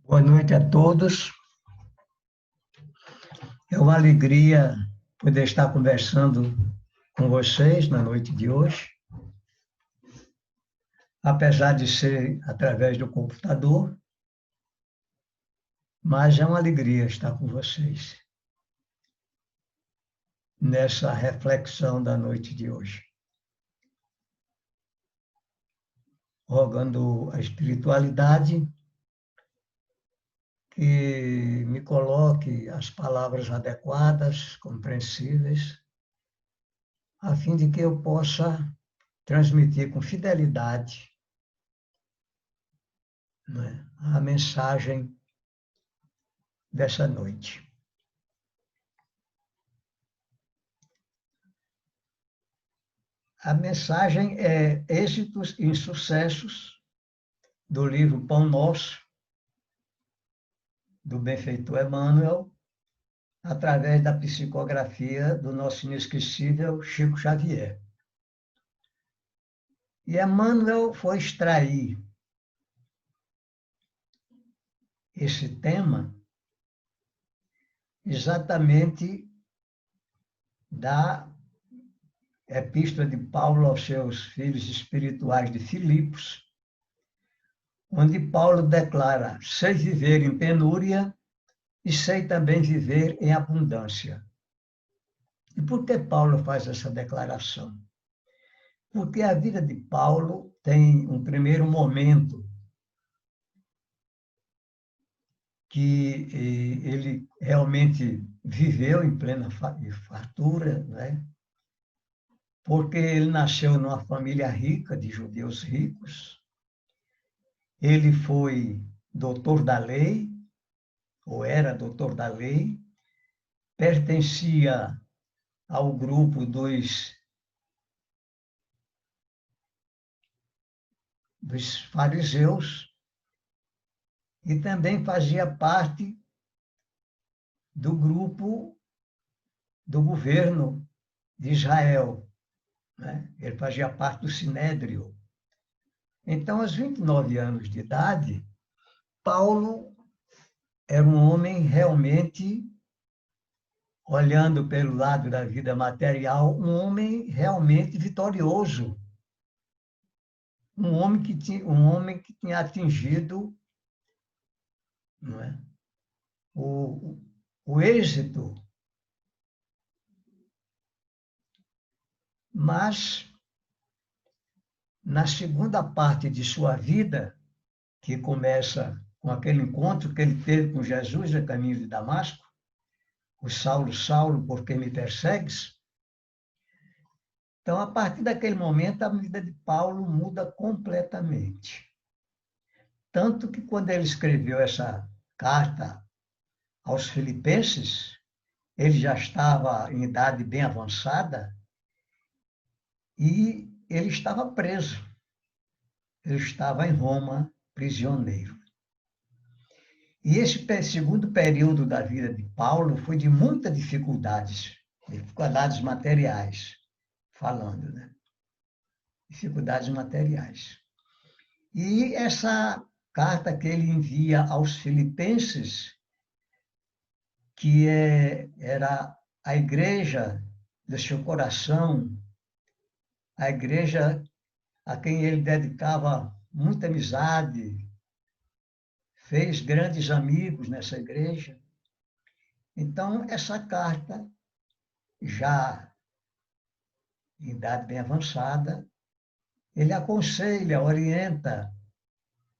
Boa noite a todos. É uma alegria poder estar conversando com vocês na noite de hoje, apesar de ser através do computador, mas é uma alegria estar com vocês nessa reflexão da noite de hoje. Rogando a espiritualidade que me coloque as palavras adequadas, compreensíveis, a fim de que eu possa transmitir com fidelidade, né, a mensagem dessa noite. A mensagem é Êxitos e Insucessos, do livro Pão Nosso, do benfeitor Emmanuel, através da psicografia do nosso inesquecível Chico Xavier. E Emmanuel foi extrair esse tema exatamente da Epístola de Paulo aos seus filhos espirituais de Filipos, onde Paulo declara: sei viver em penúria e sei também viver em abundância. E por que Paulo faz essa declaração? Porque a vida de Paulo tem um primeiro momento que ele realmente viveu em plena fartura, né? Porque ele nasceu numa família rica, de judeus ricos. Ele foi doutor da lei, ou era doutor da lei, pertencia ao grupo dos fariseus e também fazia parte do grupo do governo de Israel, né? Ele fazia parte do Sinédrio. Então, aos 29 anos de idade, Paulo era um homem realmente, olhando pelo lado da vida material, um homem realmente vitorioso. Um homem que tinha atingido, não é, o êxito. Mas, na segunda parte de sua vida, que começa com aquele encontro que ele teve com Jesus a caminho de Damasco, o Saulo, Saulo, por que me persegues? Então, a partir daquele momento, a vida de Paulo muda completamente. Tanto que, quando ele escreveu essa carta aos Filipenses, ele já estava em idade bem avançada e ele estava preso. Ele estava em Roma, prisioneiro. E esse segundo período da vida de Paulo foi de muitas dificuldades materiais, falando, né? Dificuldades materiais. E essa carta que ele envia aos Filipenses, que era a igreja do seu coração, a igreja a quem ele dedicava muita amizade, fez grandes amigos nessa igreja. Então, essa carta, já em idade bem avançada, ele aconselha, orienta,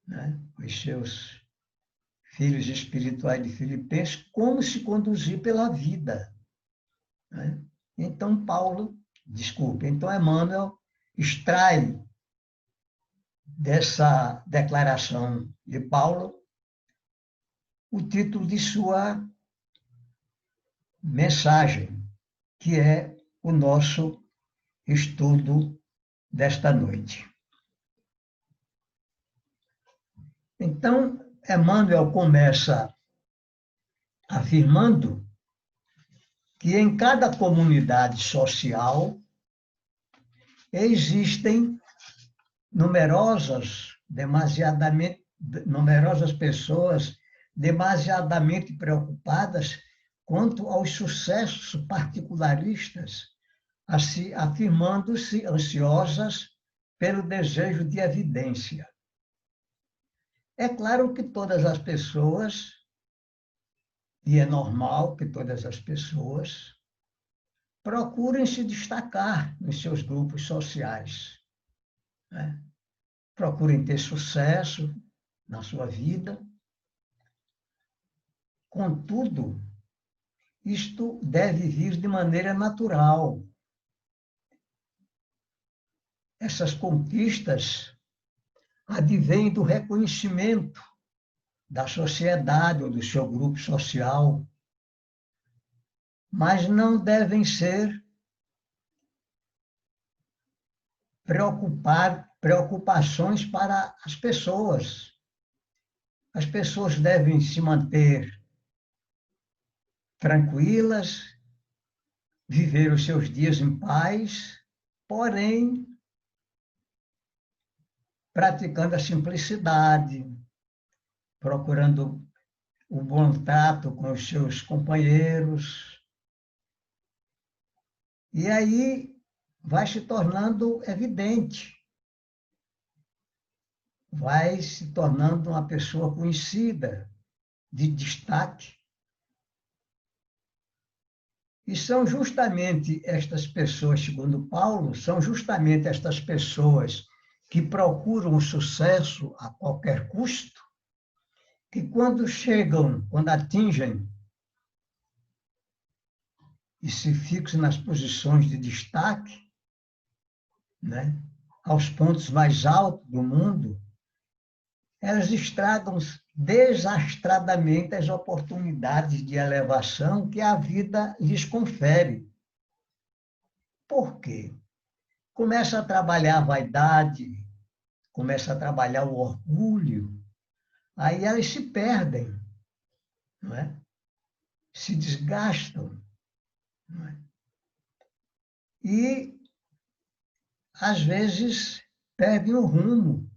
né, os seus filhos espirituais de Filipenses como se conduzir pela vida, né? Então, então Emmanuel extrai dessa declaração de Paulo o título de sua mensagem, que é o nosso estudo desta noite. Então, Emmanuel começa afirmando que em cada comunidade social existem numerosas pessoas demasiadamente preocupadas quanto aos sucessos particularistas, afirmando-se ansiosas pelo desejo de evidência. É claro que todas as pessoas, e é normal que todas as pessoas, procurem se destacar nos seus grupos sociais, né? Procurem ter sucesso na sua vida. Contudo, isto deve vir de maneira natural. Essas conquistas advêm do reconhecimento da sociedade ou do seu grupo social, mas não devem ser preocupações para as pessoas. As pessoas devem se manter tranquilas, viver os seus dias em paz, porém, praticando a simplicidade, procurando o bom trato com os seus companheiros. E aí vai se tornando evidente, vai se tornando uma pessoa conhecida, de destaque. E são justamente estas pessoas, segundo Paulo, são justamente estas pessoas que procuram o sucesso a qualquer custo, que quando chegam, quando atingem e se fixam nas posições de destaque, né, aos pontos mais altos do mundo, elas estragam desastradamente as oportunidades de elevação que a vida lhes confere. Por quê? Começa a trabalhar a vaidade, começa a trabalhar o orgulho, aí elas se perdem, não é? Se desgastam. Não é? E, às vezes, perdem o rumo,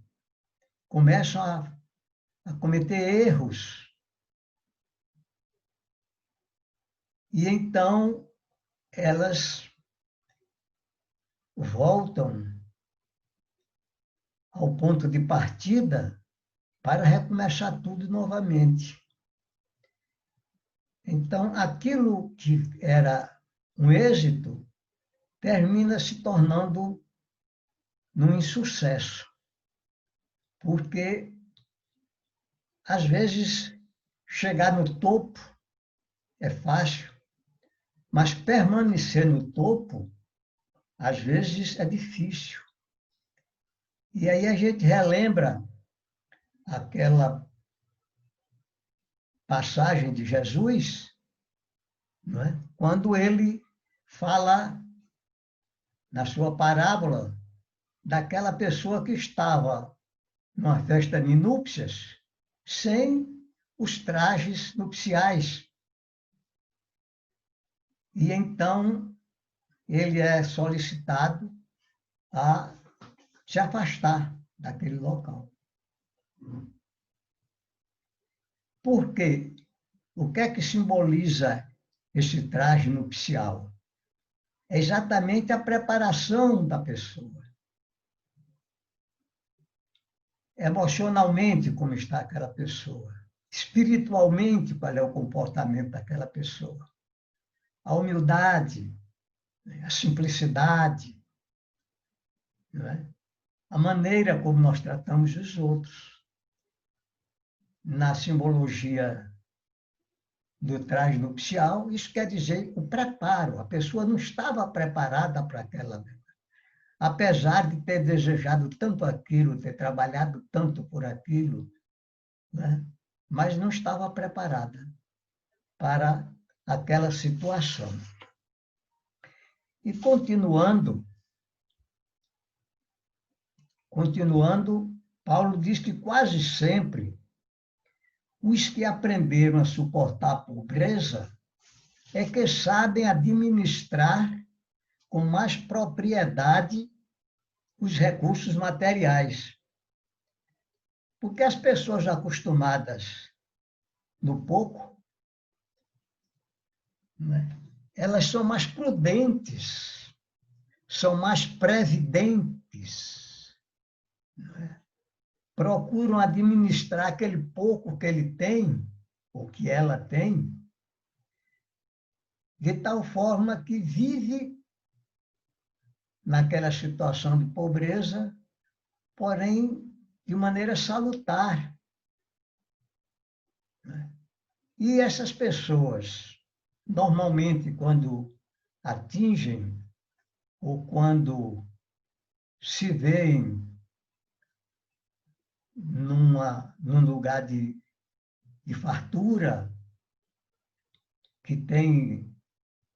começam a cometer erros. E então elas voltam ao ponto de partida para recomeçar tudo novamente. Então, aquilo que era um êxito termina se tornando num insucesso, porque, às vezes, chegar no topo é fácil, mas permanecer no topo, às vezes, é difícil. E aí a gente relembra aquela passagem de Jesus, não é? Quando ele fala na sua parábola daquela pessoa que estava numa festa de núpcias sem os trajes nupciais. E então ele é solicitado a se afastar daquele local. Por quê? O que é que simboliza esse traje nupcial? É exatamente a preparação da pessoa. Emocionalmente, como está aquela pessoa. Espiritualmente, qual é o comportamento daquela pessoa. A humildade, a simplicidade, não é? A maneira como nós tratamos os outros. Na simbologia do traje nupcial, isso quer dizer o preparo. A pessoa não estava preparada para aquela. Apesar de ter desejado tanto aquilo, ter trabalhado tanto por aquilo, né? Mas não estava preparada para aquela situação. E continuando, Paulo diz que quase sempre os que aprenderam a suportar a pobreza é que sabem administrar com mais propriedade os recursos materiais. Porque as pessoas acostumadas no pouco, né? Elas são mais prudentes, são mais previdentes, né? Procuram administrar aquele pouco que ele tem, ou que ela tem, de tal forma que vive naquela situação de pobreza, porém de maneira salutar, né? E essas pessoas, normalmente, quando atingem ou quando se veem num lugar de fartura, que tem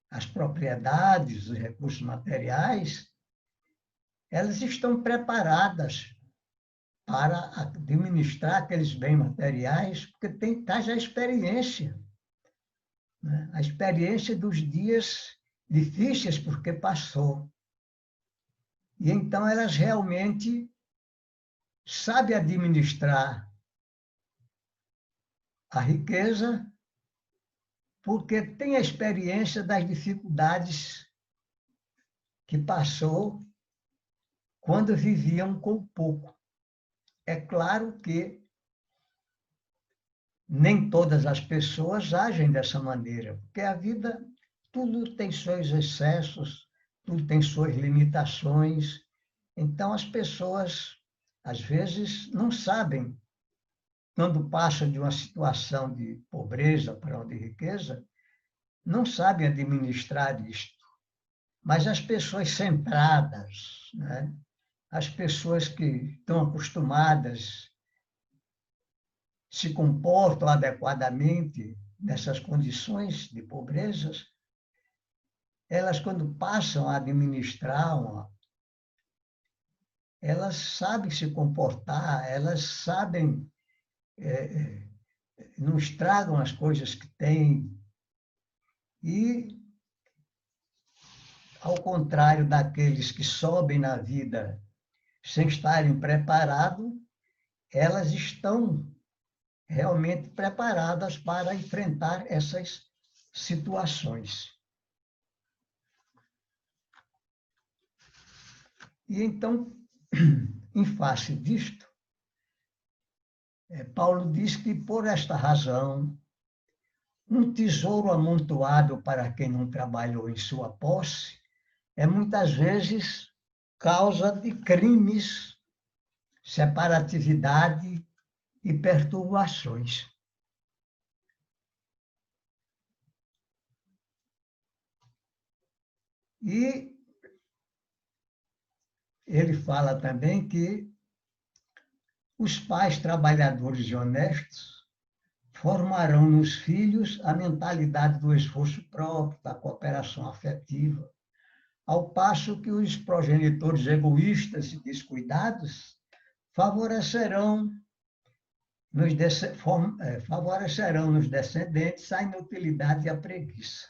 as propriedades, os recursos materiais, elas estão preparadas para administrar aqueles bens materiais, porque tem tais a experiência, né? A experiência dos dias difíceis porque passou. E então elas realmente sabem administrar a riqueza, porque tem a experiência das dificuldades que passou quando viviam com pouco. É claro que nem todas as pessoas agem dessa maneira, porque a vida, tudo tem seus excessos, tudo tem suas limitações. Então, as pessoas, às vezes, não sabem, quando passam de uma situação de pobreza para uma de riqueza, não sabem administrar isto. Mas as pessoas centradas, né? As pessoas que estão acostumadas, se comportam adequadamente nessas condições de pobrezas, elas, quando passam a administrar, elas sabem se comportar, elas sabem, não estragam as coisas que têm. E, ao contrário daqueles que sobem na vida sem estarem preparados, elas estão realmente preparadas para enfrentar essas situações. E então, em face disto, Paulo diz que, por esta razão, um tesouro amontoado para quem não trabalhou em sua posse é muitas vezes causa de crimes, separatividade e perturbações. E ele fala também que os pais trabalhadores e honestos formarão nos filhos a mentalidade do esforço próprio, da cooperação afetiva, ao passo que os progenitores egoístas e descuidados favorecerão nos descendentes a inutilidade e a preguiça.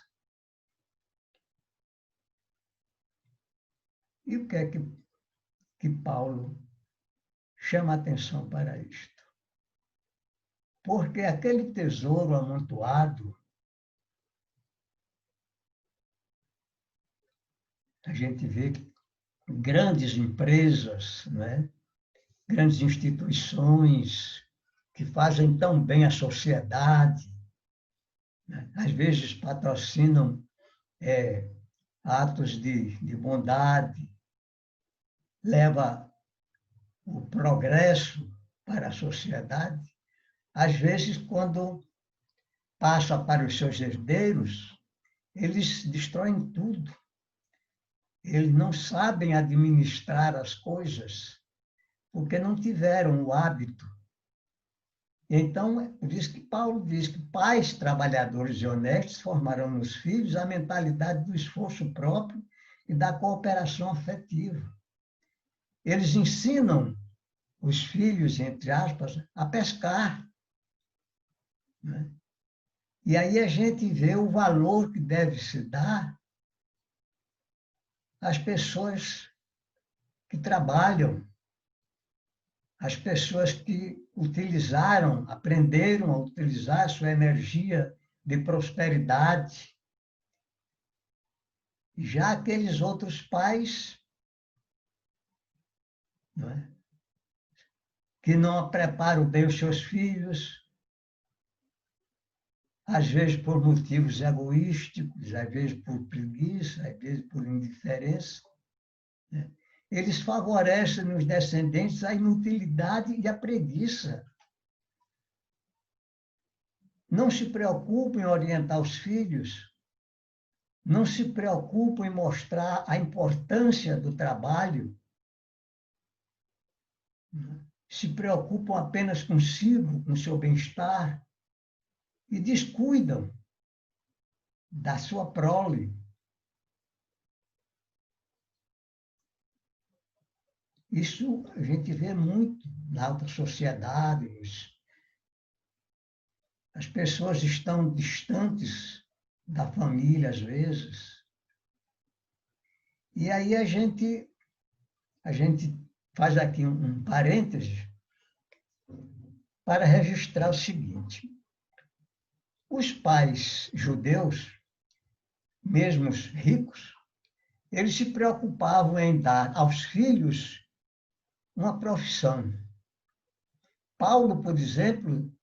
E o que é que Paulo chama a atenção para isto? Porque aquele tesouro amontoado, a gente vê grandes empresas, né? Grandes instituições que fazem tão bem à sociedade, né? Às vezes patrocinam atos de bondade, leva o progresso para a sociedade. Às vezes, quando passa para os seus herdeiros, eles destroem tudo. Eles não sabem administrar as coisas, porque não tiveram o hábito. Então, por isso que Paulo diz que pais trabalhadores e honestos formarão nos filhos a mentalidade do esforço próprio e da cooperação afetiva. Eles ensinam os filhos, entre aspas, a pescar, né? E aí a gente vê o valor que deve se dar às pessoas que trabalham, às pessoas que aprenderam a utilizar sua energia de prosperidade. Já aqueles outros pais, não é, que não preparam bem os seus filhos, às vezes por motivos egoísticos, às vezes por preguiça, às vezes por indiferença, né? Eles favorecem nos descendentes a inutilidade e a preguiça. Não se preocupam em orientar os filhos, não se preocupam em mostrar a importância do trabalho, se preocupam apenas consigo, com seu bem-estar, e descuidam da sua prole. Isso a gente vê muito na alta sociedade. As pessoas estão distantes da família, às vezes. E aí a gente faz aqui um parêntese para registrar o seguinte. Os pais judeus, mesmo os ricos, eles se preocupavam em dar aos filhos uma profissão. Paulo, por exemplo,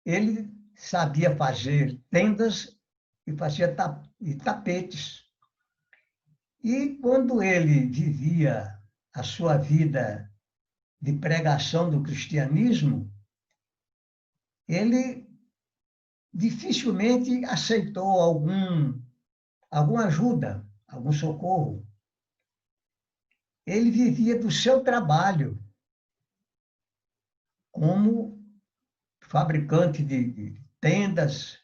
ele sabia fazer tendas e fazia tapetes. E quando ele vivia a sua vida de pregação do cristianismo, ele dificilmente aceitou alguma ajuda, algum socorro. Ele vivia do seu trabalho como fabricante de tendas,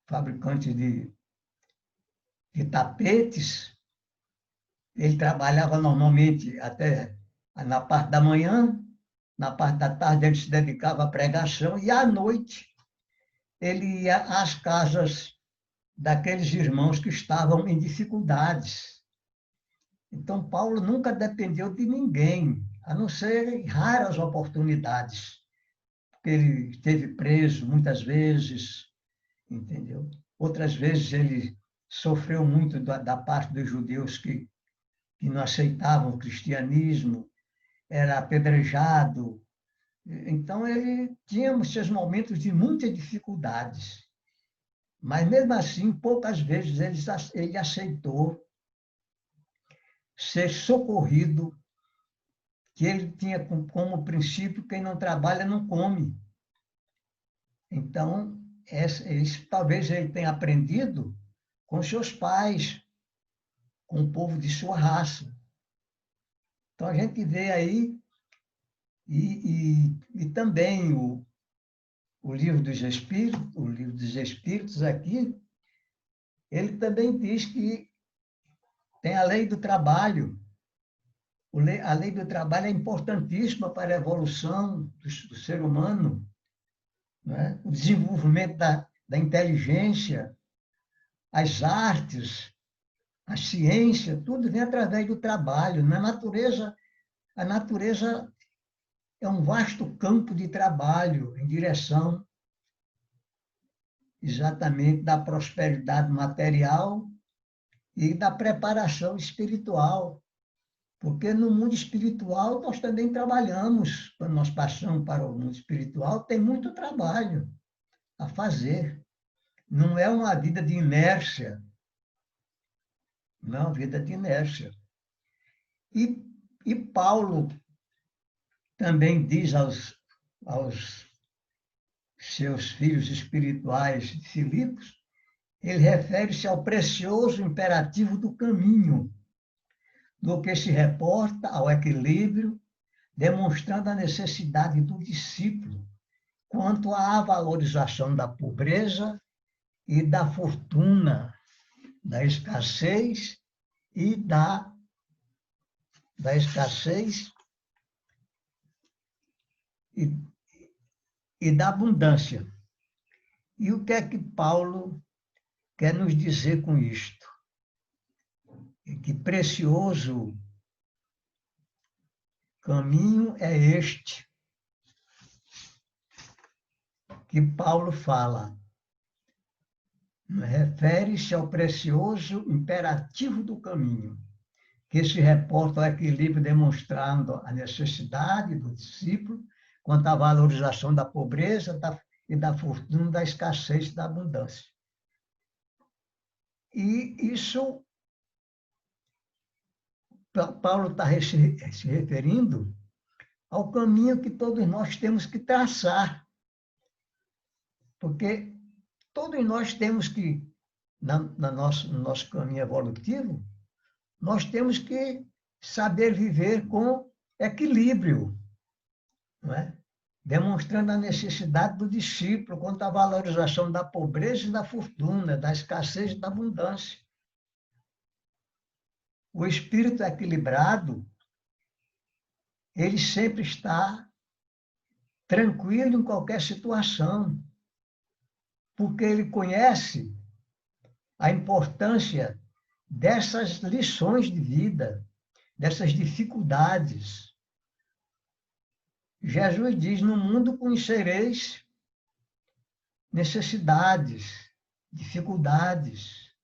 fabricante de tapetes. Ele trabalhava normalmente até na parte da manhã, na parte da tarde ele se dedicava à pregação e à noite ele ia às casas daqueles irmãos que estavam em dificuldades. Então, Paulo nunca dependeu de ninguém, a não ser em raras oportunidades, porque ele esteve preso muitas vezes, entendeu? Outras vezes ele sofreu muito da parte dos judeus que não aceitavam o cristianismo, era apedrejado. Então, ele tinha os seus momentos de muitas dificuldades. Mas, mesmo assim, poucas vezes ele aceitou ser socorrido, que ele tinha como princípio: quem não trabalha não come. Então, isso talvez ele tenha aprendido com seus pais, com o povo de sua raça. Então, a gente vê aí, e também o livro dos Espíritos aqui, ele também diz que tem a lei do trabalho. A lei do trabalho é importantíssima para a evolução do ser humano, né? O desenvolvimento da inteligência, as artes, a ciência, tudo vem através do trabalho. A natureza é um vasto campo de trabalho em direção exatamente da prosperidade material e da preparação espiritual. Porque no mundo espiritual nós também trabalhamos. Quando nós passamos para o mundo espiritual, tem muito trabalho a fazer. Não é uma vida de inércia. Não é uma vida de inércia. E Paulo também diz aos seus filhos espirituais de Filipos, ele refere-se ao precioso imperativo do caminho, do que se reporta ao equilíbrio, demonstrando a necessidade do discípulo quanto à valorização da pobreza e da fortuna, da escassez e da escassez e da abundância. E o que é que Paulo quer nos dizer com isto? Que precioso caminho é este que Paulo fala. Refere-se ao precioso imperativo do caminho, que se reporta ao equilíbrio demonstrando a necessidade do discípulo quanto à valorização da pobreza e da fortuna, da escassez e da abundância. E isso, Paulo está se referindo ao caminho que todos nós temos que traçar. Porque todos nós temos que, no nosso caminho evolutivo, nós temos que saber viver com equilíbrio, não é? Demonstrando a necessidade do discípulo quanto à valorização da pobreza e da fortuna, da escassez e da abundância. O espírito equilibrado, ele sempre está tranquilo em qualquer situação, porque ele conhece a importância dessas lições de vida, dessas dificuldades. Jesus diz, no mundo conhecereis necessidades, dificuldades,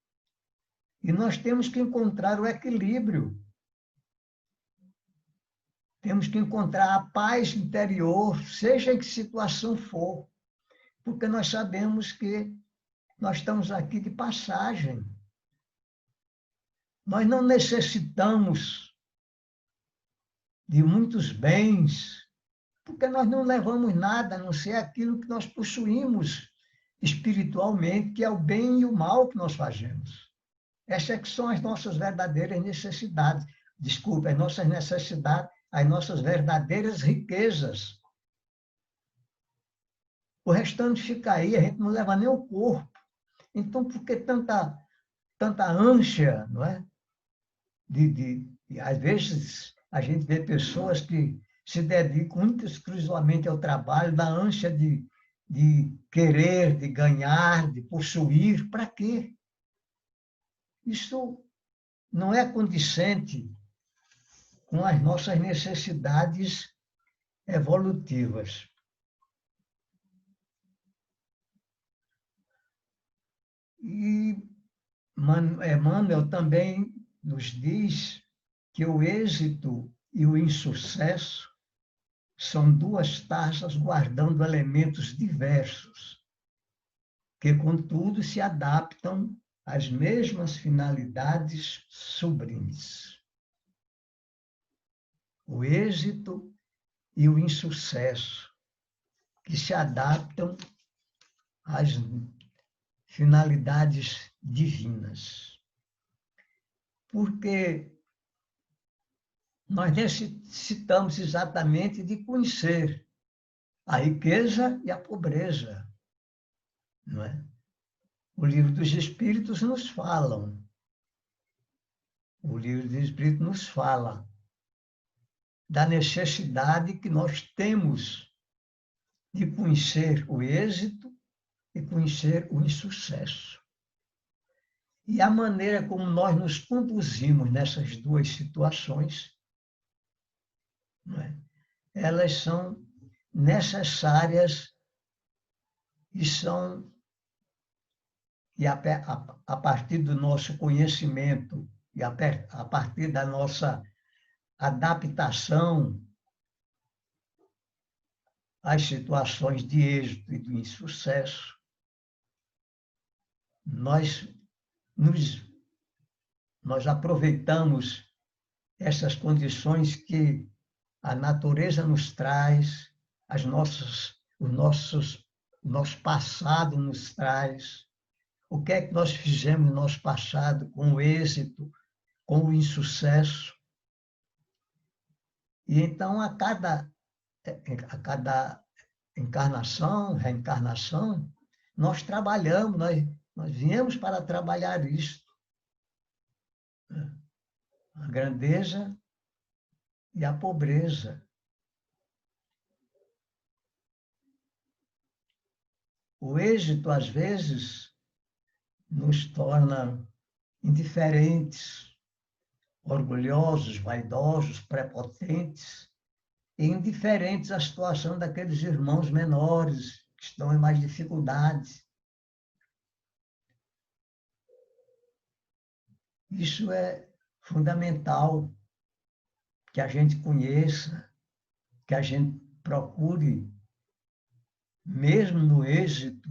e nós temos que encontrar o equilíbrio. Temos que encontrar a paz interior, seja em que situação for, porque nós sabemos que nós estamos aqui de passagem. Nós não necessitamos de muitos bens, porque nós não levamos nada, a não ser aquilo que nós possuímos espiritualmente, que é o bem e o mal que nós fazemos. Essas é que são as nossas verdadeiras necessidades. Desculpe, as nossas necessidades, as nossas verdadeiras riquezas. O restante fica aí, a gente não leva nem o corpo. Então, por que tanta ânsia, não é? Às vezes, a gente vê pessoas que se dedicam muito exclusivamente ao trabalho, da ânsia de querer, de ganhar, de possuir. Para quê? Isso não é condizente com as nossas necessidades evolutivas. E Emmanuel também nos diz que o êxito e o insucesso são duas taças guardando elementos diversos, que, contudo, se adaptam às mesmas finalidades sublimes. O êxito e o insucesso, que se adaptam às finalidades divinas. Porque nós necessitamos exatamente de conhecer a riqueza e a pobreza, não é? O Livro dos Espíritos nos falam. O Livro dos Espíritos nos fala da necessidade que nós temos de conhecer o êxito e conhecer o insucesso. E a maneira como nós nos conduzimos nessas duas situações, não é? Elas são necessárias e a partir do nosso conhecimento e a partir da nossa adaptação às situações de êxito e de insucesso, nós aproveitamos essas condições que a natureza nos traz, o nosso passado nos traz, o que é que nós fizemos no nosso passado com o êxito, com o insucesso. E então, a cada encarnação, reencarnação, nós trabalhamos, nós viemos para trabalhar isto. A grandeza e a pobreza. O êxito, às vezes, nos torna indiferentes, orgulhosos, vaidosos, prepotentes, e indiferentes à situação daqueles irmãos menores que estão em mais dificuldades. Isso é fundamental que a gente conheça, que a gente procure, mesmo no êxito,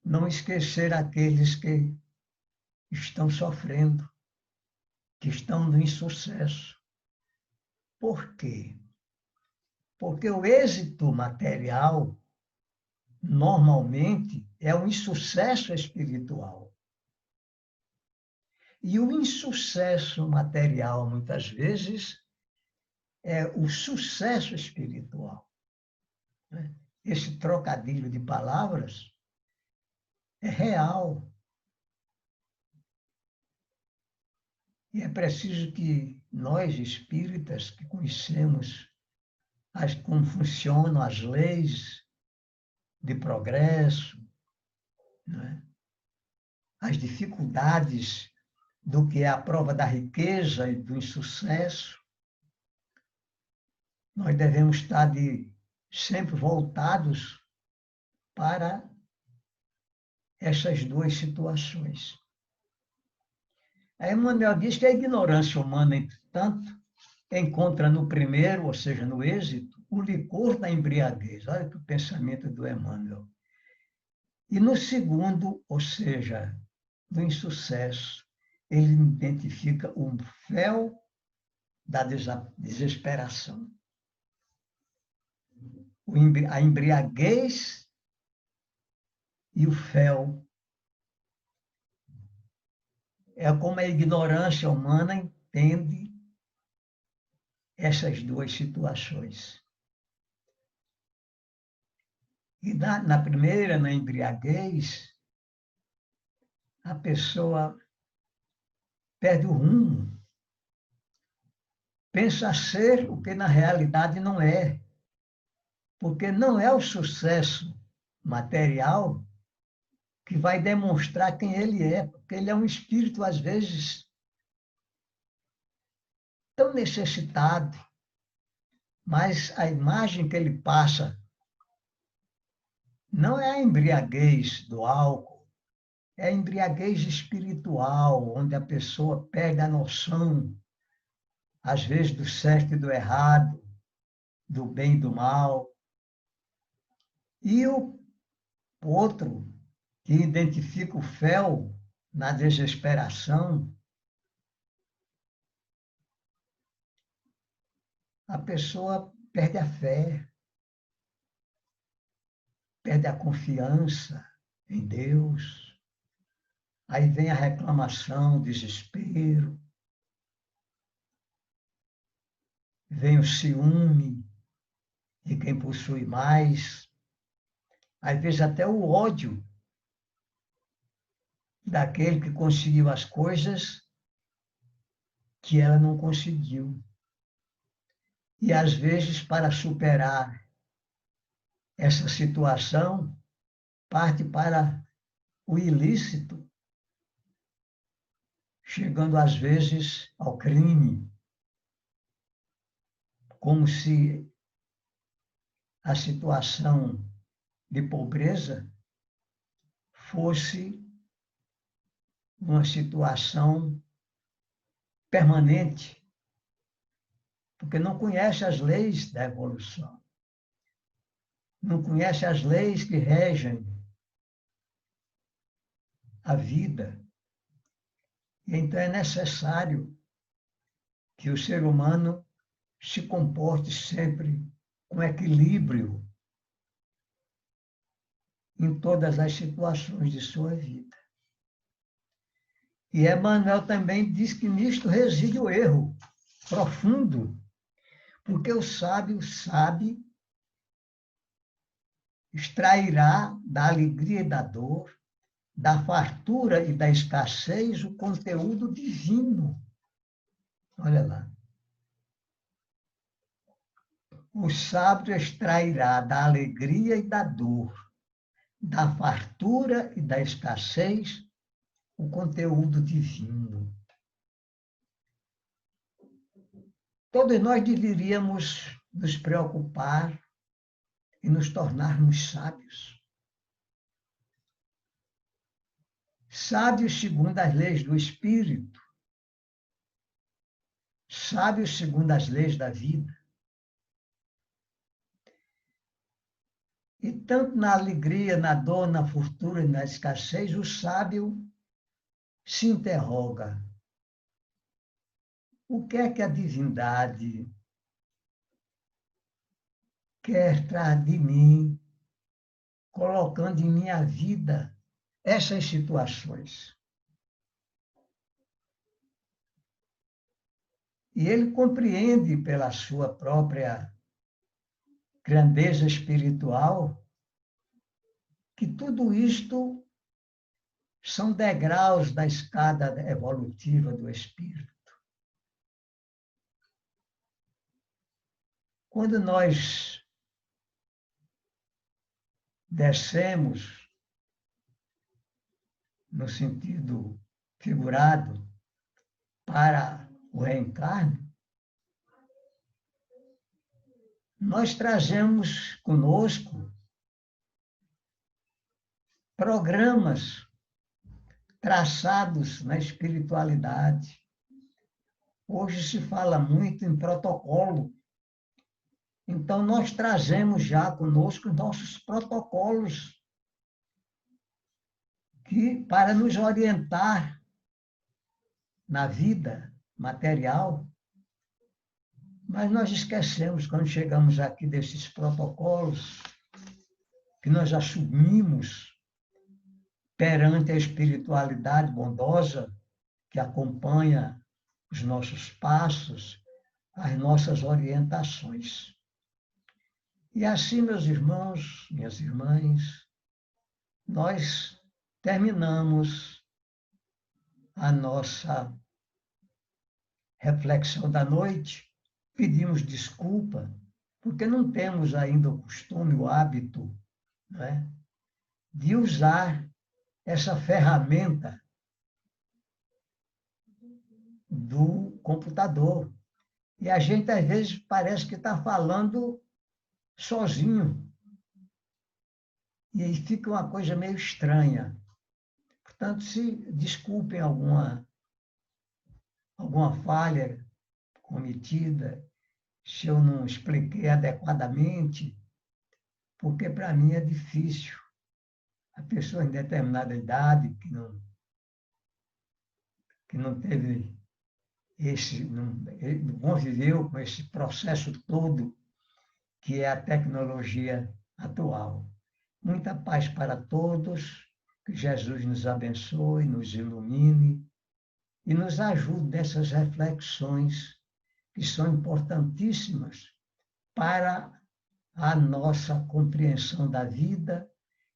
não esquecer aqueles que estão sofrendo, que estão no insucesso. Por quê? Porque o êxito material, normalmente, é um insucesso espiritual. E o insucesso material, muitas vezes, é o sucesso espiritual. Esse trocadilho de palavras é real. E é preciso que nós, espíritas, que conhecemos como funcionam as leis de progresso, né? As dificuldades do que é a prova da riqueza e do insucesso, nós devemos estar sempre voltados para essas duas situações. A Emmanuel diz que a ignorância humana, entretanto, encontra no primeiro, ou seja, no êxito, o licor da embriaguez. Olha que o pensamento do Emmanuel. E no segundo, ou seja, no insucesso, ele identifica o fel da desesperação. A embriaguez e o fel. É como a ignorância humana entende essas duas situações. E na primeira, na embriaguez, a pessoa perde o rumo. Pensa ser o que na realidade não é. Porque não é o sucesso material que vai demonstrar quem ele é. Porque ele é um espírito, às vezes, tão necessitado, mas a imagem que ele passa não é a embriaguez do álcool, é a embriaguez espiritual, onde a pessoa perde a noção, às vezes, do certo e do errado, do bem e do mal. E o outro, que identifica o fel na desesperação, a pessoa perde a fé, perde a confiança em Deus. Aí vem a reclamação, o desespero, vem o ciúme de quem possui mais, às vezes até o ódio daquele que conseguiu as coisas que ela não conseguiu. E às vezes, para superar essa situação, parte para o ilícito, chegando às vezes ao crime, como se a situação de pobreza fosse uma situação permanente, porque não conhece as leis da evolução, não conhece as leis que regem a vida. E então é necessário que o ser humano se comporte sempre com equilíbrio em todas as situações de sua vida. E Emmanuel também diz que nisto reside o erro profundo, porque o sábio sabe, extrairá da alegria e da dor, da fartura e da escassez o conteúdo divino. Olha lá. O sábio extrairá da alegria e da dor, da fartura e da escassez o conteúdo divino. Todos nós deveríamos nos preocupar e nos tornarmos sábios. Sábios segundo as leis do Espírito, sábios segundo as leis da vida. E tanto na alegria, na dor, na fortuna e na escassez, o sábio se interroga: o que é que a divindade quer trazer de mim, colocando em minha vida essas situações? E ele compreende pela sua própria grandeza espiritual que tudo isto são degraus da escada evolutiva do espírito. Quando nós descemos, no sentido figurado, para o reencarne, nós trazemos conosco programas traçados na espiritualidade. Hoje se fala muito em protocolo. Então, nós trazemos já conosco nossos protocolos para nos orientar na vida material. Mas nós esquecemos, quando chegamos aqui, desses protocolos que nós assumimos perante a espiritualidade bondosa que acompanha os nossos passos, as nossas orientações. E assim, meus irmãos, minhas irmãs, nós terminamos a nossa reflexão da noite. Pedimos desculpa, porque não temos ainda o costume, o hábito, né, de usar essa ferramenta do computador. E a gente, às vezes, parece que está falando sozinho. E aí fica uma coisa meio estranha. Portanto, se desculpem alguma falha cometida, se eu não expliquei adequadamente, porque para mim é difícil. A pessoa em determinada idade que não teve não conviveu com esse processo todo que é a tecnologia atual. Muita paz para todos, que Jesus nos abençoe, nos ilumine e nos ajude nessas reflexões que são importantíssimas para a nossa compreensão da vida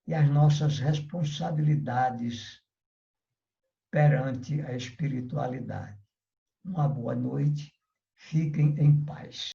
e as nossas responsabilidades perante a espiritualidade. Uma boa noite, fiquem em paz.